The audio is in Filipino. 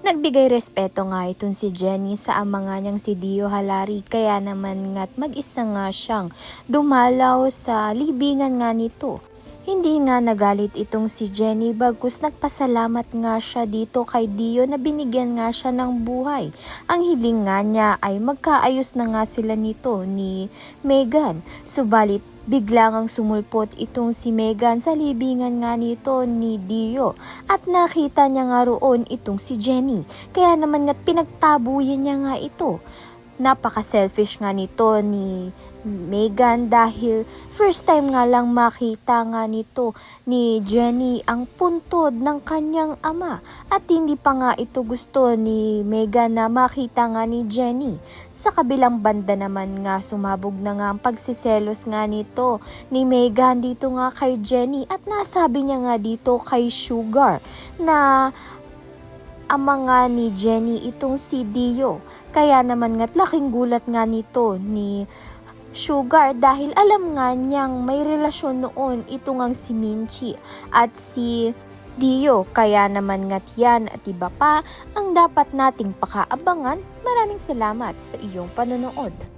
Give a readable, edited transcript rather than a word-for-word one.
Nagbigay respeto nga itong si Jenny sa ama nga niyang si Dio Halari, kaya naman nga't mag-isa nga siyang dumalaw sa libingan nga nito. Hindi nga nagalit itong si Jenny, bagkus nagpasalamat nga siya dito kay Dio na binigyan nga siya ng buhay. Ang hiling nga niya ay magkaayos na nga sila nito ni Megan. Subalit biglang ang sumulpot itong si Megan sa libingan nga nito ni Dio at nakita niya nga roon itong si Jenny. Kaya naman nga't pinagtabuyan niya nga ito. Napaka-selfish nga nito ni Megan dahil first time nga lang makita nga nito ni Jenny ang puntod ng kanyang ama at hindi pa nga ito gusto ni Megan na makita nga ni Jenny. Sa kabilang banda naman nga sumabog na nga ang pagsiselos nga nito ni Megan dito nga kay Jenny at nasabi niya nga dito kay Sugar na ama nga ni Jenny itong si Dio. Kaya naman nga't laking gulat nga nito ni Sugar dahil alam nga niyang may relasyon noon ito ngang si Minchi at si Dio. Kaya naman nga't yan at iba pa ang dapat nating pakaabangan. Maraming salamat sa iyong panonood.